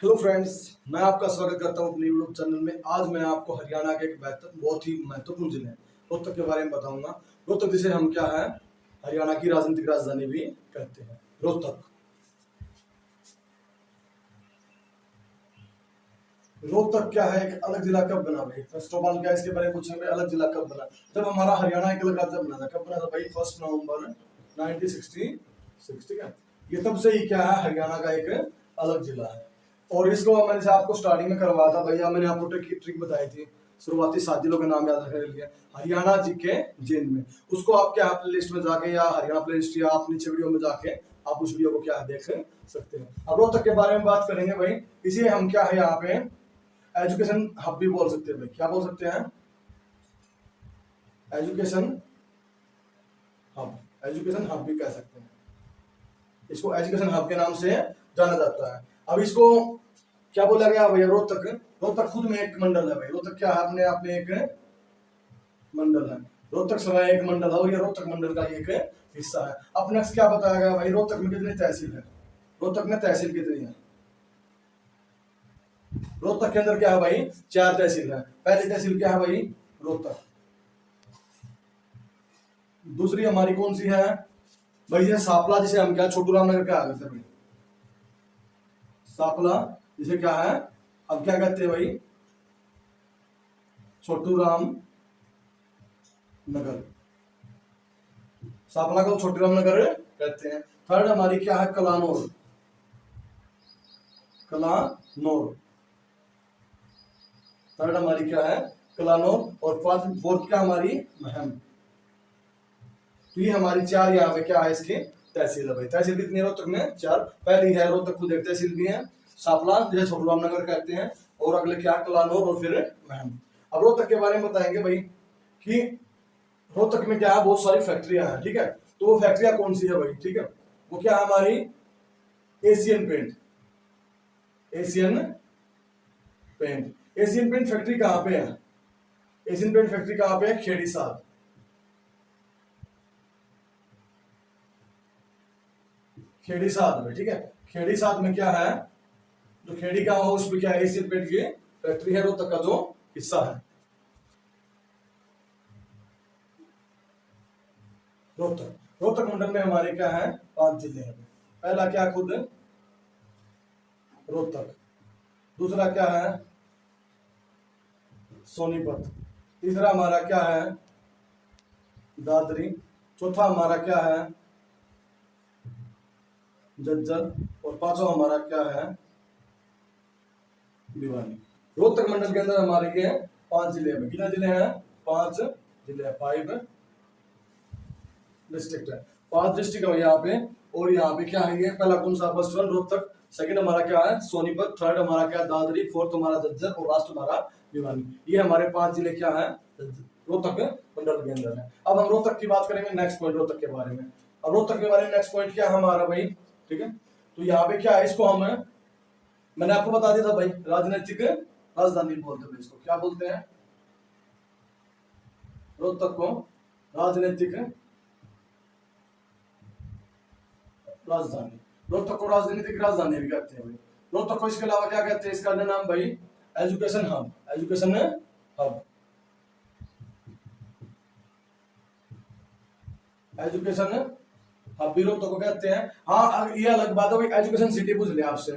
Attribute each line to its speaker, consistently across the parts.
Speaker 1: Hello friends, मैं आपका स्वागत करता हूं अपने यूट्यूब चैनल में। आज मैं आपको हरियाणा के एक बहुत ही महत्वपूर्ण जिले रोहतक के बारे में बताऊंगा। रोहतक जिसे हम क्या है, हरियाणा की राजनीतिक राजधानी भी कहते हैं। रोहतक रोहतक क्या है, एक अलग जिला कब बना भाई? फर्स्ट ऑफ ऑल क्या इसके बारे में पूछेंगे, अलग जिला कब बना? जब हमारा हरियाणा एक अलग राज्य बना था। कब बना था भाई? 1 नवंबर 1966। ठीक है, ये तब से ही क्या है, हरियाणा का एक अलग जिला है। और इसको मैंने से आपको स्टार्टिंग में करवाया था भैया, मैंने आपको ट्रिक बताई थी। शुरुआती 7 जिलों के नाम याद रखने के लिए हरियाणा जी के जेल में, उसको आप क्या प्ले लिस्ट में जाके या हरियाणा प्ले लिस्ट या आप नीचे वीडियो में जाके आप उस वीडियो को क्या देख सकते हैं। अब रोहतक के बारे में बात करेंगे भाई। इसे हम क्या है यहाँ पे एजुकेशन हब भी बोल सकते हैं भाई। क्या बोल सकते हैं? Education hub. एजुकेशन हब भी कह सकते हैं इसको। एजुकेशन हब के नाम से जाना जाता है। अब इसको क्या बोला गया भैया? रोहतक। रोहतक खुद में एक मंडल है भाई। रोहतक क्या है, अपने आप में एक मंडल है। रोहतक समय एक मंडल है और ये रोहतक मंडल का एक हिस्सा है। अब नेक्स्ट क्या बताया गया भाई? रोहतक में कितनी तहसील है? रोहतक में तहसील कितनी है? रोहतक के अंदर क्या है भाई? 4 तहसील है। पहली तहसील क्या है भाई? रोहतक। दूसरी हमारी कौन सी है भाई? ये सापला, जिसे हम क्या छोटू रामनगर के आगे से भाई। सापला जिसे क्या है, अब क्या कहते हैं भाई? छोटू राम नगर। सापला को छोटू राम नगर कहते हैं। थर्ड हमारी क्या है? कलानौर। कलानौर थर्ड हमारी क्या है? कलानौर। और फोर्थ क्या हमारी? महम। तो ये हमारी 4 यहाँ पे क्या है, इसके तहसील है भाई। तहसील कितनी है रोहतक में? 4। पहली है रोहतक खुद एक तहसील भी है, सापला जिसे छोटू राम नगर कहते हैं। और अगले क्या? कलानौर और फिर महम। अब रोहतक के बारे में बताएंगे भाई कि रोहतक में क्या है, बहुत सारी फैक्ट्रियां हैं। ठीक है, तो वो फैक्ट्रियां कौन सी है भाई? ठीक है, वो क्या है हमारी? Asian paint. Asian paint. Asian paint factory कहाँ पे है? एशियन पेंट फैक्ट्री कहाँ पे है? खेड़ी साध। खेड़ी साध में। ठीक है, खेड़ी साध में क्या है, जो खेड़ी गांव है उसमें क्या है? एशियन पेंट की फैक्ट्री है, रोहतक का जो हिस्सा है। रोहतक रोहतक मंडल में हमारे क्या है? 5 जिले हैं। पहला क्या? खुद रोहतक। दूसरा क्या है? सोनीपत। तीसरा हमारा क्या है? दादरी। चौथा हमारा क्या है? झज्जर। और पांचवा हमारा क्या है? भिवानी। रोहतक मंडल के अंदर हमारे ये 5 जिले हैं। कितने जिले हैं? 5 जिले हैं। 5 डिस्ट्रिक्ट है। 5 डिस्ट्रिक्ट है यहाँ पे। और यहाँ पे क्या है? ये पहला कौन सा? First one Rohtak. सेकंड हमारा क्या है? सोनीपत। थर्ड हमारा क्या है? दादरी। फोर्थ हमारा झज्जर। और लास्ट हमारा भिवानी। ये हमारे 5 जिले क्या है? रोहतक मंडल के अंदर है। अब हम रोहतक की बात करेंगे नेक्स्ट पॉइंट रोहतक के बारे में। अब रोहतक के बारे में नेक्स्ट पॉइंट क्या है हमारा भाई? ठीक है, तो यहाँ पे क्या है, इसको हम मैंने आपको बता दिया था भाई, राजनीतिक राजधानी बोलते हैं इसको। क्या बोलते हैं? रोहतक को राजनीतिक राजधानी। रोहतक को राजनीतिक राजधानी भी कहते हैं भाई। रोहतक को इसके अलावा क्या कहते हैं? इसका अन्य नाम भाई education hub. Education hub. Education hub भी रोहतक को कहते हैं। हाँ, ये अलग बात है भाई, एजुकेशन सिटी पूछ लिया आपसे।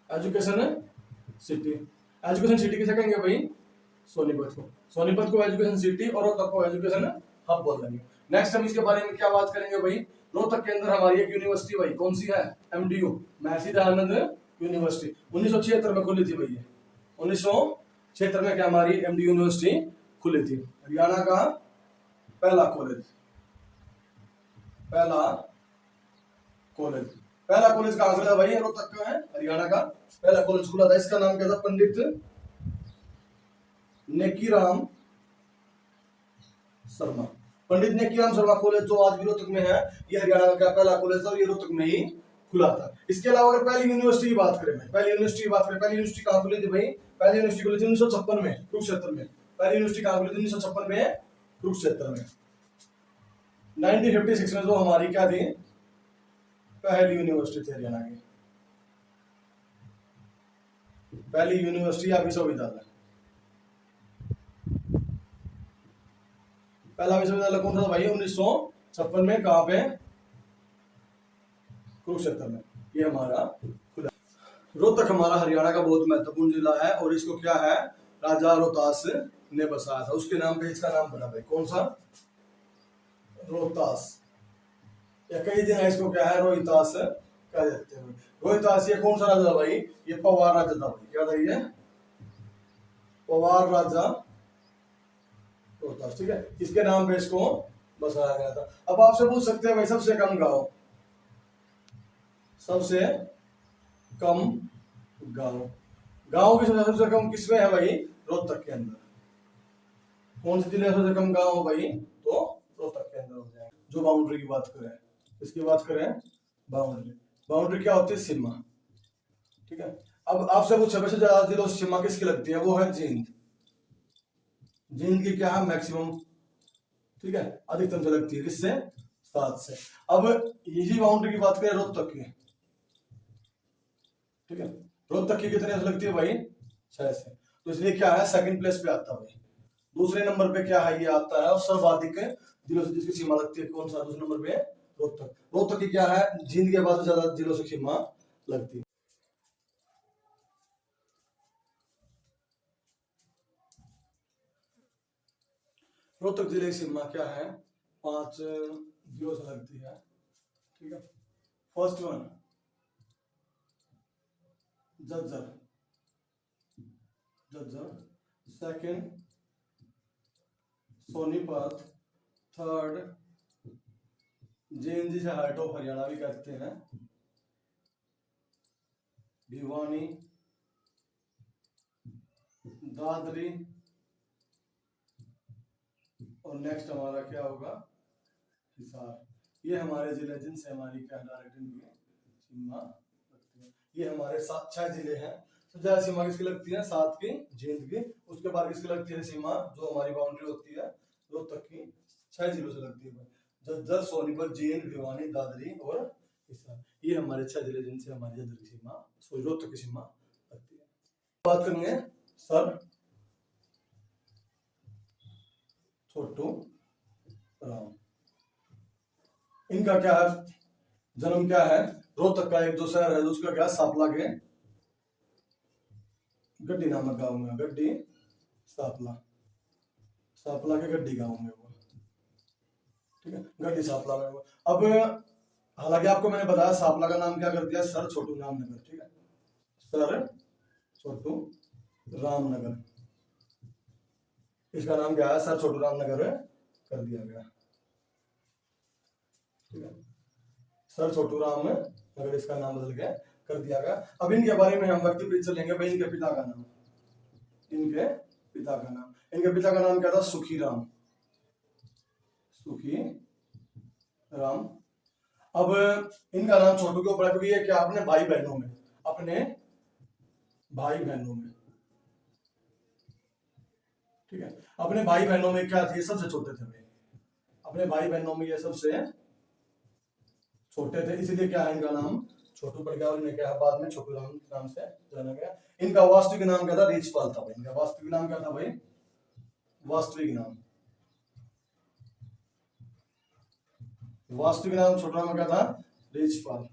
Speaker 1: Education city. एजुकेशन सिटी किसे कहेंगे भाई? सोनीपत को। सोनीपत को एजुकेशन सिटी और रोहतक को एजुकेशन हब बोल देंगे। नेक्स्ट हम इसके बारे में क्या बात करेंगे भाई? रोहतक के अंदर हमारी एक यूनिवर्सिटी भाई, कौन सी है? MDU, Maharshi Dayanand university. 1976 में खुली थी भाई। 1976 में क्या हमारी एमडी यूनिवर्सिटी खुली थी। हरियाणा का पहला कॉलेज। पहला कॉलेज पहला कॉलेज कहां से था भाई? रोहतक का है। हरियाणा का पहला कॉलेज खुला था। इसका नाम क्या था? पंडित नेकीराम शर्मा। पंडित नेकीराम शर्मा कॉलेज जो आज भी रोहतक में है, ये हरियाणा का पहला कॉलेज था और ये रोहतक में ही खुला था। इसके अलावा अगर पहली यूनिवर्सिटी की बात करें भाई, पहली यूनिवर्सिटी की बात करें, पहली यूनिवर्सिटी कहां खुली थी भाई? पहली यूनिवर्सिटी खुली थी 1956 में कुरुक्षेत्र में। पहली यूनिवर्सिटी कहां खुली थी? 1956 में कुरुक्षेत्र में। 1956 में जो हमारी क्या थी? पहली यूनिवर्सिटी थी हरियाणा की। पहली यूनिवर्सिटी या विश्वविद्यालय, पहला विश्वविद्यालय कौन सा था भाई? 1956 में। कहाँ पे? कुरुक्षेत्र में। ये हमारा खुला। रोहतक हमारा हरियाणा का बहुत महत्वपूर्ण जिला है और इसको क्या है? राजा रोहतास ने बसाया था, उसके नाम पे इसका नाम पड़ा भाई। कौन सा? रोहतास, या कई जगह इसको क्या है? रोहितास कह देते हैं। रोहितास ये कौन सा राजा था भाई? ये पवार राजा था भाई। क्या था ये? पवार राजा रोहतास, ठीक है। इसके नाम पे इसको बसाया गया था। अब आपसे पूछ सकते हैं भाई सबसे कम गांव, सबसे कम गांव, गांव की सबसे कम किसमें है भाई? रोहतक के अंदर। कौन से जिले में सबसे कम गांव हो भाई? तो रोहतक के अंदर हो जाएगा। जो बाउंड्री की बात करें, किसकी बात करें? बाउंड्री। बाउंड्री क्या होती है? सीमा, ठीक है। अब आपसे पूछा वैसे ज्यादा जिलों से सीमा किसकी लगती है? वो है जींद। जींद की क्या है? मैक्सिमम, ठीक है, अधिकतम से लगती है। किससे? 7 से। अब यही बाउंड्री की बात करें रोहतक की, ठीक है। रोहतक की कितने से लगती है भाई? 6 से। तो इसलिए क्या है? सेकंड प्लेस पे आता है भाई। दूसरे नंबर पे क्या है? ये आता है। और सर्वाधिक जिलों से जिसकी सीमा लगती है, कौन सा? दूसरे नंबर पे रोहतक। रोहतक की क्या है? जींद के बाद ज्यादा जिलों से सीमा लगती है। रोहतक जिले की सीमा क्या है? 5 जिलों से लगती है, ठीक है। First one Jhajjar, Jhajjar. Second Sonipat. Third जेएनजी से हार्ट ऑफ हरियाणा भी कहते हैं, भिवानी, दादरी, और नेक्स्ट हमारा क्या होगा? हिसार। ये हमारे जिले जिनसे हमारी क्या डायरेक्ट इनकी सीमा लगती है। ये हमारे 6 जिले हैं। सबसे ज्यादा सीमा किसकी लगती है? 7 की, जींद की। उसके बाद किसकी लगती है सीमा? जो हमारी बाउंड्री होती है रोहतक की, 6 जिलों से लगती है। झज्जर, सोनीपत, जींद, भिवानी, दादरी और हिसार। ये हमारे 6 जिले जिनसे हमारी झज्जर की सीमा, रोहतक की सीमा लगती है। बात करेंगे सर छोटू राम। इनका क्या है? जन्म क्या है? रोहतक का एक जो शहर है उसका क्या? सापला के गड्डी नामक गांव में। गड्डी, सापला, सापला के गड्डी गांव में वो, ठीक है। गड्डी सापला में वो। अब हालांकि आपको मैंने बताया सापला का नाम क्या कर दिया? सर छोटू रामनगर, ठीक है। सर छोटू रामनगर, इसका नाम क्या है? सर छोटू रामनगर कर दिया गया, ठीक है। सर छोटू राम नगर इसका नाम बदल गया, कर दिया गया। अब इनके बारे में हम व्यक्ति परिचय लेंगे भाई। इनके पिता का नाम, इनके पिता का नाम, इनके पिता का नाम क्या था? सुखी राम, सुखी राम। अब इनका नाम छोटू क्यों पड़ा? क्योंकि ये क्या अपने भाई बहनों में, अपने भाई बहनों में, ठीक है, अपने भाई बहनों में क्या थे? सबसे छोटे थे भाई। अपने भाई बहनों में ये सबसे छोटे थे, इसीलिए क्या है इनका नाम छोटू पड़ गया। और इन्हें क्या है बाद में छोटू राम के नाम से जाना गया। इनका वास्तविक नाम क्या था? रीछपाल था भाई। इनका वास्तविक नाम क्या था भाई? वास्तविक नाम, वास्तविक नाम छोटू राम क्या था? रीछपाल।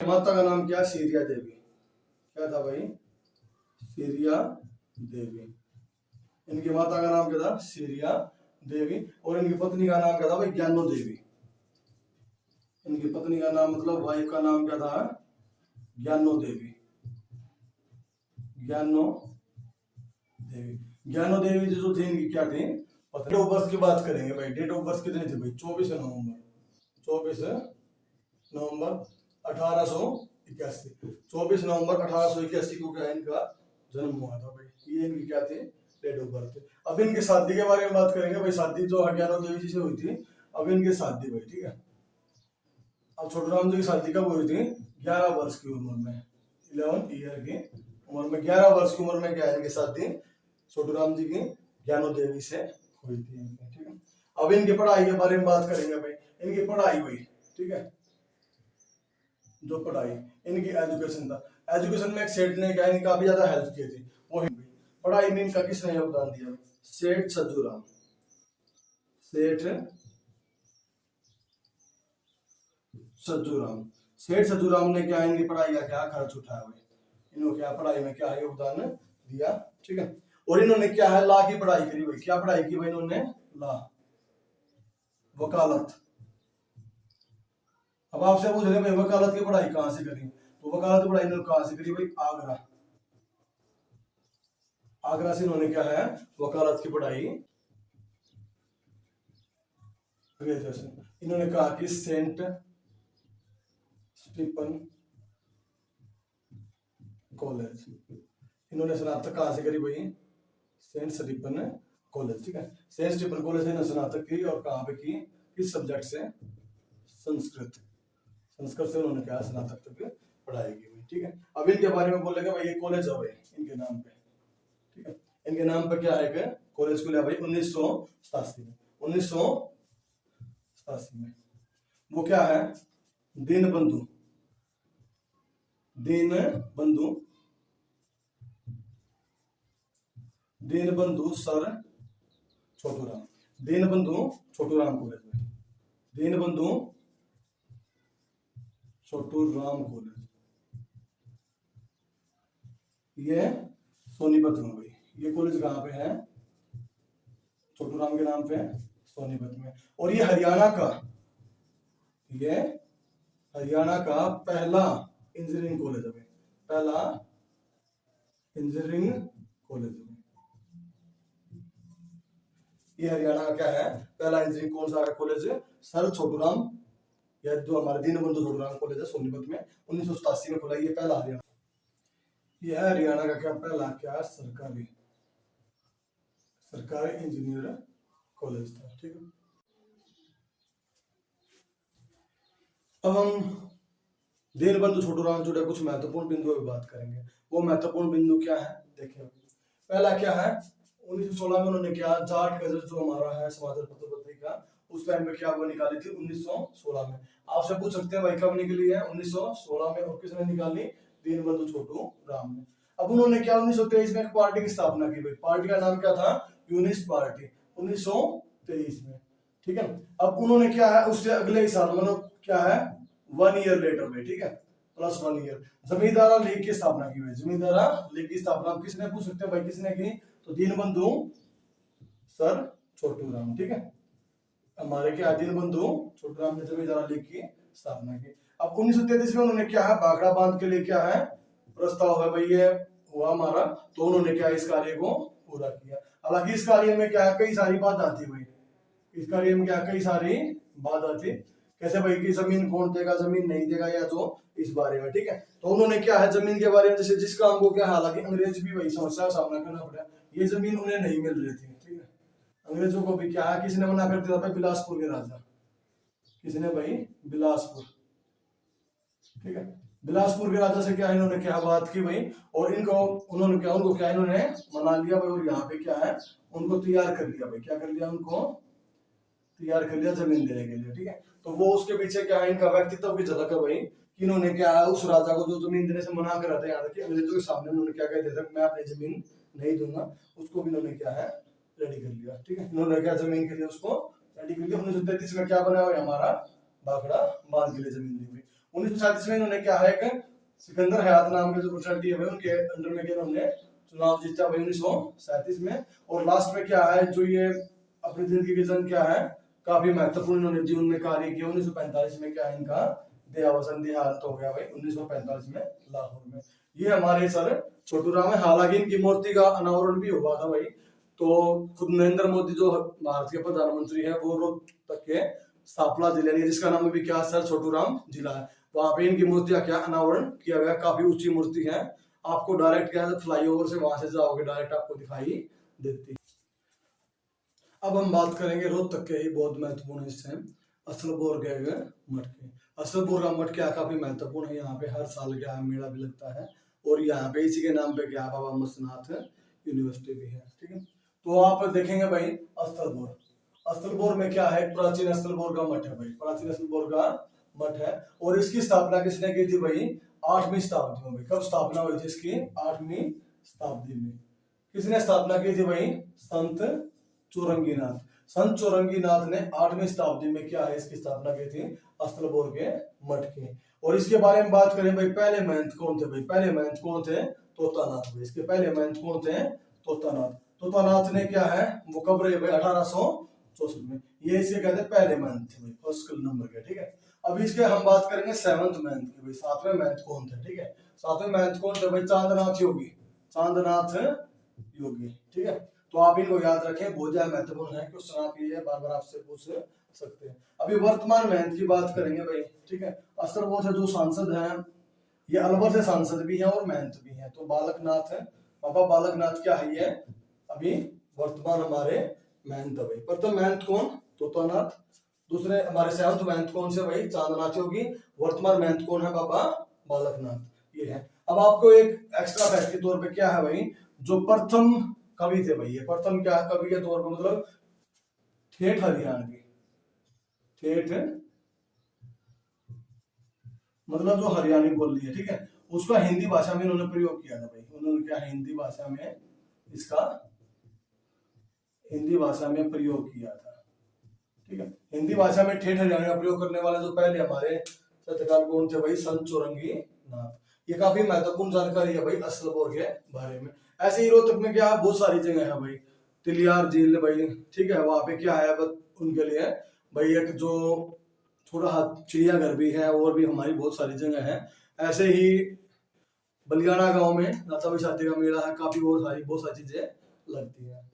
Speaker 1: माता का नाम क्या? सीरिया देवी। क्या था भाई? सीरिया देवी। इनकी माता का नाम क्या था? सीरिया देवी। और इनकी पत्नी का नाम क्या था भाई? ज्ञानो देवी। इनकी पत्नी का नाम मतलब वाइफ का नाम क्या था? ज्ञानो देवी, ज्ञानो देवी। ज्ञानो देवी जो थी इनकी क्या थी? डेट ऑफ बर्थ की बात करेंगे भाई। डेट ऑफ बर्थ कितनी थी भाई? 24 नवंबर, 24 नवंबर 1881। 24 नवंबर 1881 को क्या इनका जन्म हुआ था भाई। ये इनकी क्या थी? Date of birth. अब इनकी शादी के बारे में बात करेंगे भाई। शादी जो ज्ञानो देवी जी से हुई थी। अब इनकी शादी भाई, ठीक है। अब छोटू राम जी की शादी कब हुई थी? 11 वर्ष की उम्र में, 11 ईयर की उम्र में, 11 वर्ष की उम्र में क्या है इनकी शादी छोटू राम जी की ज्ञानो देवी से हुई थी, ठीक है। अब इनकी पढ़ाई के बारे में बात करेंगे भाई। इनकी पढ़ाई हुई, ठीक है। जो पढ़ाई इनकी एजुकेशन था, एजुकेशन में एक सेठ ने क्या इनकी काफी ज्यादा हेल्प की थी, वो पढ़ाई में इनका किसने योगदान दिया? सेठ सज्जूराम। सेठ सज्जूराम। सेठ सज्जूराम ने क्या इनकी पढ़ाई का क्या खर्च उठाया भाई, इन्होंने क्या पढ़ाई में क्या योगदान दिया, ठीक है। और इन्होंने क्या है ला की पढ़ाई करी भाई, क्या पढ़ाई की भाई इन्होंने? ला, वकालत। अब आपसे पूछ रहे भाई वकालत की पढ़ाई कहां से करी, तो वकालत की पढ़ाई इन्होंने कहां से करी भाई? आगरा। आगरा से इन्होंने क्या है वकालत की पढ़ाई, ग्रेजुएशन इन्होंने कहा कि सेंट स्टीफन कॉलेज, इन्होंने स्नातक कहां से करी भाई? सेंट स्टीफन कॉलेज, ठीक है। सेंट स्टीफन कॉलेज से इन्होंने स्नातक की, और कहां पे की? किस सब्जेक्ट से? संस्कृत। संस्कृत से उन्होंने क्या स्नातक तक पढ़ाई की, ठीक है। अब इनके बारे में बोलेगा भाई ये कॉलेज है भाई इनके नाम पे, ठीक है। इनके नाम पे क्या है कॉलेज खुला भाई 1987 में। 1987 में वो क्या है? दीनबंधु, दीनबंधु, दीनबंधु सर छोटूराम, दीनबंधु छोटूराम कॉलेज में, दीनबंधु छोटूराम कॉलेज, ये सोनीपत में भाई। ये कॉलेज कहाँ पे है? छोटूराम के नाम पे सोनीपत में। और ये हरियाणा का, ये हरियाणा का पहला इंजीनियरिंग कॉलेज है, पहला इंजीनियरिंग कॉलेज है। ये हरियाणा का क्या है पहला इंजीनियरिंग कौन सा कॉलेज है? सर छोटूराम, या जो हमारे दीनबंधु छोटूराम कॉलेज है सोनीपत में 1987 में खुला, ये पहला हरियाणा, ये है हरियाणा का क्या पहला क्या सरकारी इंजीनियर कॉलेज था, ठीक है। अब हम दीनबंधु छोटूराम जुड़े कुछ महत्वपूर्ण बिंदुओं की बात करेंगे। वो महत्वपूर्ण बिंदु क्या है देखिए, पहला क्या है 1916 में उन्होंने क्या जाट गजट जो हमारा है समाचार पत्र पत्रिका, उस टाइम में क्या वो निकाली थी 1916 में। आपसे पूछ सकते हैं भाई कब निकली है? 1916 में। और किसने निकाली? दीनबंधु छोटूराम ने। अब उन्होंने क्या 1923 में एक पार्टी की स्थापना की भाई, पार्टी का नाम क्या था? यूनिस्ट पार्टी, 1923 में, ठीक है। अब उन्होंने क्या है उससे अगले ही साल मतलब क्या है 1 ईयर लेटर में, ठीक है, प्लस 1 ईयर जमींदारा लीग की स्थापना की हुई। जमींदारा लीग की स्थापना किसने पूछ सकते हैं भाई किसने की? तो दीनबंधु सर छोटूराम, ठीक है। हमारे क्या दीनबंधु छोटूराम ने जमींदारा लीग की स्थापना की। अब 1933 में उन्होंने क्या है भाखड़ा बांध के लिए क्या है प्रस्ताव है भाई ये हुआ हमारा, तो उन्होंने क्या इस कार्य को पूरा किया। हालांकि इस कार्य में क्या है कई सारी बात आती भाई, इस कार्य में क्या कई सारी बात आती, कैसे भाई की जमीन कौन देगा जमीन नहीं देगा या तो इस बारे में, ठीक है। तो उन्होंने क्या है जमीन के बारे में जैसे जिस काम को क्या हालांकि अंग्रेज भी वही समस्या का सामना करना पड़ा, ये जमीन उन्हें नहीं मिल रही थी, ठीक है। अंग्रेजों को भी क्या है किसी ने मना कर दिया भाई, बिलासपुर के राजा, किसने भाई? बिलासपुर, ठीक है। बिलासपुर के राजा से क्या इन्होंने क्या बात की भाई, और इनको उन्होंने क्या उनको क्या इन्होंने मना लिया भाई, और यहाँ पे क्या है उनको तैयार कर लिया भाई, क्या कर लिया उनको तैयार कर लिया जमीन देने के लिए, ठीक है। तो वो उसके पीछे क्या है इनका व्यक्तित्व की झलक है भाई, कि इन्होंने क्या है उस राजा को जो जमीन देने से मना कर रहा था यहाँ तक अंग्रेजों के सामने उन्होंने क्या कह दिया था मैं अपनी जमीन नहीं दूंगा, उसको भी इन्होंने क्या है रेडी कर लिया, ठीक है। इन्होंने क्या जमीन के लिए उसको रेडी कर लिया। 1933 में क्या बना हुआ हमारा भाखड़ा बांध के लिए जमीन दी हुई। 1937 में इन्होंने क्या है कि सिकंदर हयात नाम के जो पर्सनालिटी है उनके अंडर में इन्होंने चुनाव जीता भाई 1937 में। और लास्ट में क्या है जो ये अपनी जिंदगी के जन क्या है काफी महत्वपूर्ण इन्होंने जीवन में कार्य किया। 1945 में क्या है इनका देहावसान देहांत हो गया भाई 1945 में लाहौर में। ये हमारे सर छोटूराम है। हालांकि इनकी मूर्ति का अनावरण भी हुआ था भाई, तो खुद नरेंद्र मोदी जो भारत के प्रधानमंत्री है वो रोहतक के सापला जिले में जिसका नाम भी क्या सर छोटूराम जिला है, वहां पे इनकी मूर्ति का क्या अनावरण किया गया। काफी ऊंची मूर्ति है, आपको डायरेक्ट क्या फ्लाईओवर से वहां से जाओगे डायरेक्ट आपको दिखाई देती। अब हम बात करेंगे रोहतक के ही बहुत महत्वपूर्ण हिस्से असलपुर के मठ के। असलपुर का मठ क्या काफी महत्वपूर्ण है, यहाँ पे हर साल क्या मेला भी लगता है, और यहाँ पे इसी के नाम पे क्या बाबा मस्तनाथ यूनिवर्सिटी भी है, ठीक है। तो आप देखेंगे भाई अस्तलपुर में क्या है प्राचीन अस्तलपुर का मठ है भाई, प्राचीन अस्तलपुर का मठ है। और इसकी स्थापना किसने की थी भाई? 8वीं शताब्दी में भाई। कब स्थापना हुई थी इसकी? 8वीं शताब्दी में। किसने स्थापना की थी भाई? संत चौरंगीनाथ। संत चौरंगीनाथ ने 8वीं शताब्दी में क्या है इसकी स्थापना की थी? अस्त्रबोर के मठ की। और इसके बारे में बात करें भाई, पहले महंत कौन थे भाई? पहले महंत कौन थे? तोतानाथ भाई। इसके पहले महंत कौन थे? तोतानाथ। तोतानाथ ने क्या है वो कब रहे भाई? 1864 में। ये इसके कहते हैं पहले महंत थे भाई, फर्स्ट नंबर के, ठीक है। अभी इसके हम बात करेंगे 7वें महंत की भाई। 7वें महंत कौन थे? ठीक है, 7वें महंत कौन थे भाई? चांदनाथ योगी। चांदनाथ योगी, ठीक है। तो आप इनको याद रखें, बहुत ज्यादा महत्वपूर्ण है, क्वेश्चन आप ये बार बार आपसे पूछ सकते हैं। अभी वर्तमान महंत की बात करेंगे भाई, ठीक है। अस्त्रबोध है जो सांसद हैं, ये अलवर से सांसद भी हैं और महंत भी हैं। तो बालकनाथ है, बाबा बालकनाथ क्या है ये अभी वर्तमान हमारे महंत है भाई। प्रथम महंत कौन? तोतानाथ। दूसरे हमारे 7वें महंत कौन से भाई? चांदनाथ योगी। वर्तमान महंत कौन है? बाबा बालकनाथ। ये है। अब आपको एक एक्स्ट्रा फैक्ट के तौर पे क्या है भाई, जो प्रथम कवि थे भाई, ये प्रथम क्या कवि के तौर पर, मतलब ठेठ हरियाणवी, ठेठ मतलब जो हरियाणवी बोल रही है, ठीक है, उसका हिंदी भाषा में इन्होंने प्रयोग किया था भाई। उन्होंने क्या हिंदी भाषा में इसका हिंदी भाषा में प्रयोग किया था, ठीक है। हिंदी भाषा में ठेठ हरियाणवी का प्रयोग करने वाले जो पहले हमारे सत्यकाल कौन थे भाई? संत चौरंगीनाथ। ये काफी महत्वपूर्ण जानकारी है भाई अस्त्रबोर के बारे में। ऐसे ही रोहतक में क्या है, बहुत सारी जगह है भाई। तिलियार झील भाई, ठीक है, वहां पे क्या है उनके लिए भाई एक जो थोड़ा चिड़ियाघर भी है, और भी हमारी बहुत सारी जगह है। ऐसे ही बलियाना गांव में राता बैसाखी का मेला है, काफी बहुत सारी चीजें लगती है।